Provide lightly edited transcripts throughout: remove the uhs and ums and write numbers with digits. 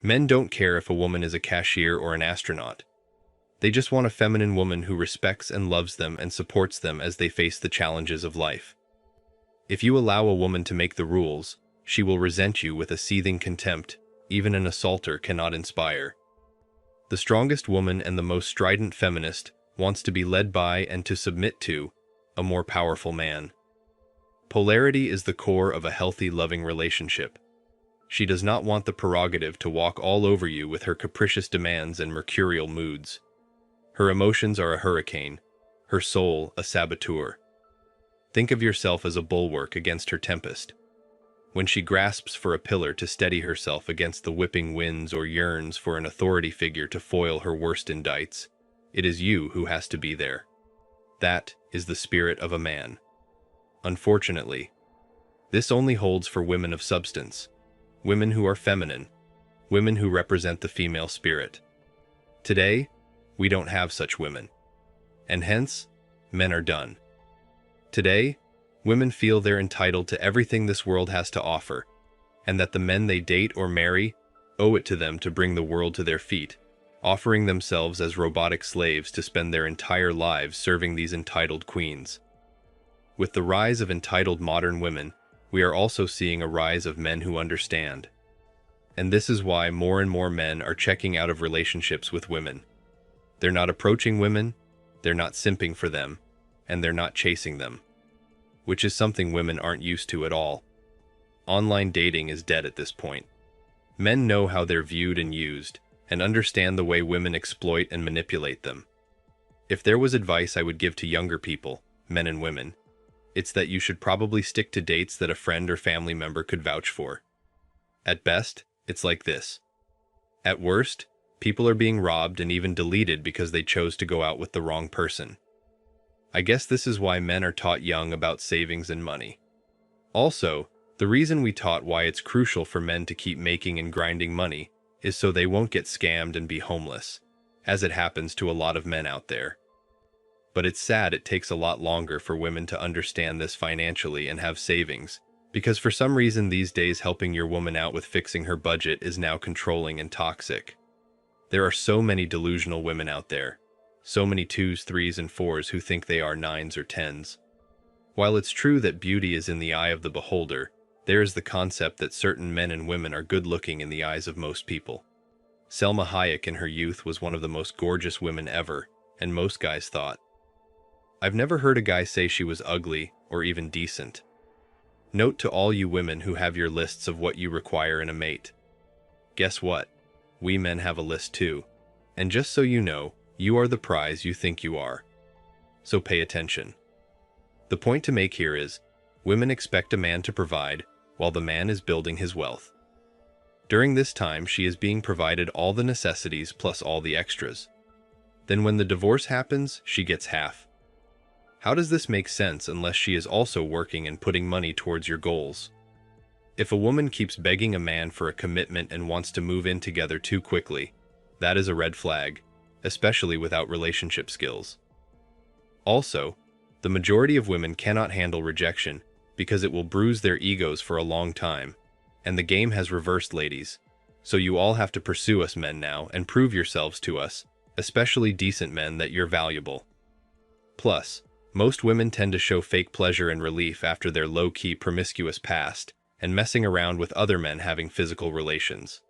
Men don't care if a woman is a cashier or an astronaut. They just want a feminine woman who respects and loves them and supports them as they face the challenges of life. If you allow a woman to make the rules, she will resent you with a seething contempt even an assaulter cannot inspire. The strongest woman and the most strident feminist wants to be led by and to submit to a more powerful man. Polarity is the core of a healthy, loving relationship. She does not want the prerogative to walk all over you with her capricious demands and mercurial moods. Her emotions are a hurricane, her soul a saboteur. Think of yourself as a bulwark against her tempest. When she grasps for a pillar to steady herself against the whipping winds or yearns for an authority figure to foil her worst indicts, it is you who has to be there. That is the spirit of a man. Unfortunately, this only holds for women of substance, women who are feminine, women who represent the female spirit. Today, we don't have such women, and hence, men are done. Today, women feel they're entitled to everything this world has to offer, and that the men they date or marry owe it to them to bring the world to their feet, offering themselves as robotic slaves to spend their entire lives serving these entitled queens. With the rise of entitled modern women, we are also seeing a rise of men who understand. And this is why more and more men are checking out of relationships with women. They're not approaching women, they're not simping for them, and they're not chasing them, which is something women aren't used to at all. Online dating is dead at this point. Men know how they're viewed and used, and understand the way women exploit and manipulate them. If there was advice I would give to younger people, men and women, it's that you should probably stick to dates that a friend or family member could vouch for. At best, it's like this. At worst, people are being robbed and even deleted because they chose to go out with the wrong person. I guess this is why men are taught young about savings and money. Also, the reason we taught why it's crucial for men to keep making and grinding money is so they won't get scammed and be homeless, as it happens to a lot of men out there. But it's sad it takes a lot longer for women to understand this financially and have savings, because for some reason these days helping your woman out with fixing her budget is now controlling and toxic. There are so many delusional women out there. So many 2s, 3s, and 4s who think they are 9s or 10s. While it's true that beauty is in the eye of the beholder, there is the concept that certain men and women are good-looking in the eyes of most people. Selma Hayek in her youth was one of the most gorgeous women ever, and most guys thought. I've never heard a guy say she was ugly or even decent. Note to all you women who have your lists of what you require in a mate. Guess what? We men have a list too. And just so you know, you are the prize you think you are. So pay attention. The point to make here is, women expect a man to provide while the man is building his wealth. During this time, she is being provided all the necessities plus all the extras. Then when the divorce happens, she gets half. How does this make sense unless she is also working and putting money towards your goals? If a woman keeps begging a man for a commitment and wants to move in together too quickly, that is a red flag, especially without relationship skills. Also, the majority of women cannot handle rejection because it will bruise their egos for a long time, and the game has reversed, ladies. So you all have to pursue us men now and prove yourselves to us, especially decent men, that you're valuable. Plus, most women tend to show fake pleasure and relief after their low-key promiscuous past and messing around with other men having physical relations.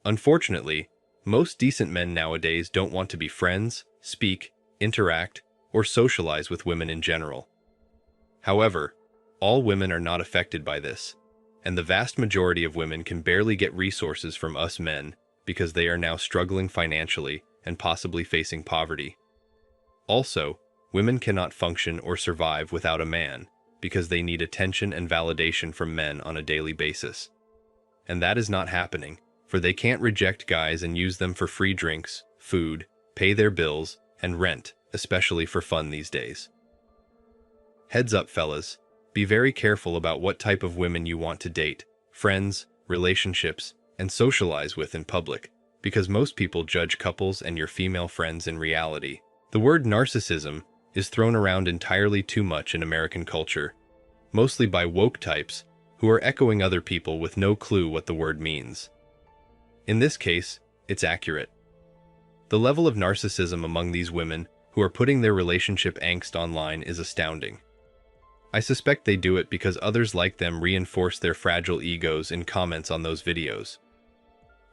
Unfortunately, most decent men nowadays don't want to be friends, speak, interact, or socialize with women in general. However, all women are not affected by this, and the vast majority of women can barely get resources from us men because they are now struggling financially and possibly facing poverty. Also, women cannot function or survive without a man because they need attention and validation from men on a daily basis. And that is not happening, for they can't reject guys and use them for free drinks, food, pay their bills, and rent, especially for fun these days. Heads up, fellas. Be very careful about what type of women you want to date, friends, relationships, and socialize with in public, because most people judge couples and your female friends in reality. The word narcissism is thrown around entirely too much in American culture, mostly by woke types who are echoing other people with no clue what the word means. In this case, it's accurate. The level of narcissism among these women who are putting their relationship angst online is astounding. I suspect they do it because others like them reinforce their fragile egos in comments on those videos.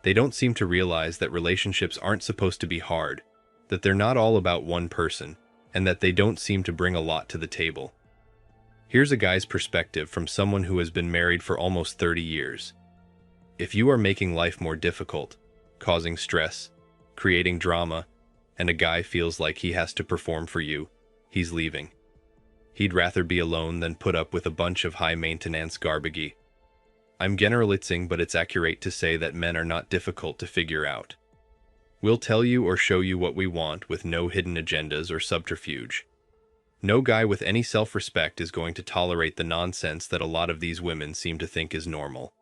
They don't seem to realize that relationships aren't supposed to be hard, that they're not all about one person, and that they don't seem to bring a lot to the table. Here's a guy's perspective from someone who has been married for almost 30 years. If you are making life more difficult, causing stress, creating drama, and a guy feels like he has to perform for you, he's leaving. He'd rather be alone than put up with a bunch of high-maintenance garbage. I'm generalizing, but it's accurate to say that men are not difficult to figure out. We'll tell you or show you what we want with no hidden agendas or subterfuge. No guy with any self-respect is going to tolerate the nonsense that a lot of these women seem to think is normal.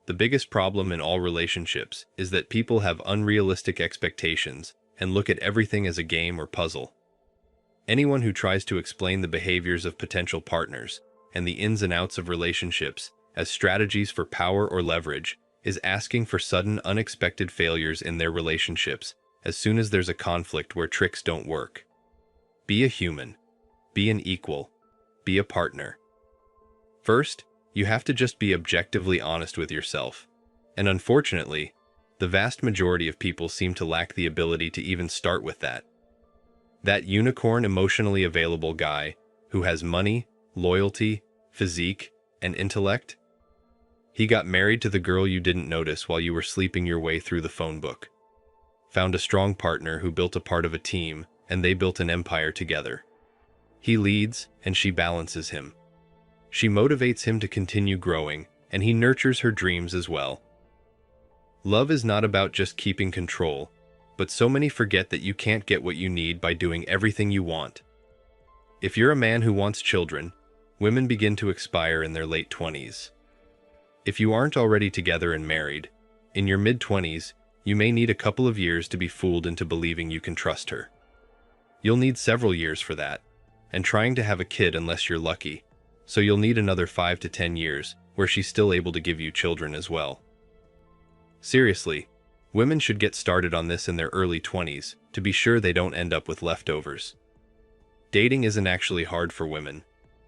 The biggest problem in all relationships is that people have unrealistic expectations and look at everything as a game or puzzle. Anyone who tries to explain the behaviors of potential partners and the ins and outs of relationships as strategies for power or leverage is asking for sudden, unexpected failures in their relationships as soon as there's a conflict where tricks don't work. Be a human. Be an equal. Be a partner. First, you have to just be objectively honest with yourself. And unfortunately, the vast majority of people seem to lack the ability to even start with that. That unicorn emotionally available guy who has money, loyalty, physique, and intellect? He got married to the girl you didn't notice while you were sleeping your way through the phone book. Found a strong partner who built a part of a team, and they built an empire together. He leads, and she balances him. She motivates him to continue growing, and he nurtures her dreams as well. Love is not about just keeping control, but so many forget that you can't get what you need by doing everything you want. If you're a man who wants children, women begin to expire in their late 20s. If you aren't already together and married, in your mid-20s, you may need a couple of years to be fooled into believing you can trust her. You'll need several years for that, and trying to have a kid unless you're lucky, so you'll need another 5 to 10 years where she's still able to give you children as well. Seriously, women should get started on this in their early 20s to be sure they don't end up with leftovers. Dating isn't actually hard for women.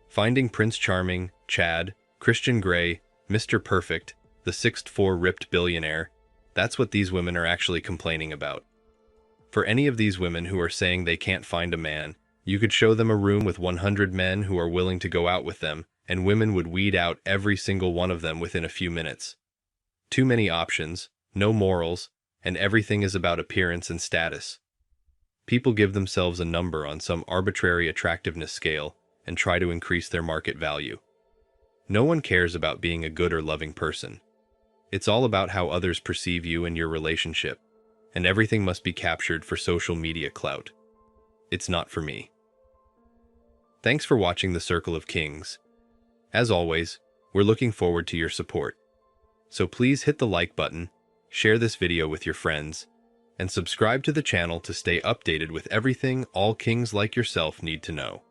Finding Prince Charming, Chad, Christian Grey, Mr. Perfect, the 6'4" ripped billionaire, that's what these women are actually complaining about. For any of these women who are saying they can't find a man, you could show them a room with 100 men who are willing to go out with them, and women would weed out every single one of them within a few minutes. Too many options, no morals, and everything is about appearance and status. People give themselves a number on some arbitrary attractiveness scale and try to increase their market value. No one cares about being a good or loving person. It's all about how others perceive you and your relationship, and everything must be captured for social media clout. It's not for me. Thanks for watching The Circle of Kings. As always, we're looking forward to your support. So please hit the like button, share this video with your friends, and subscribe to the channel to stay updated with everything all kings like yourself need to know.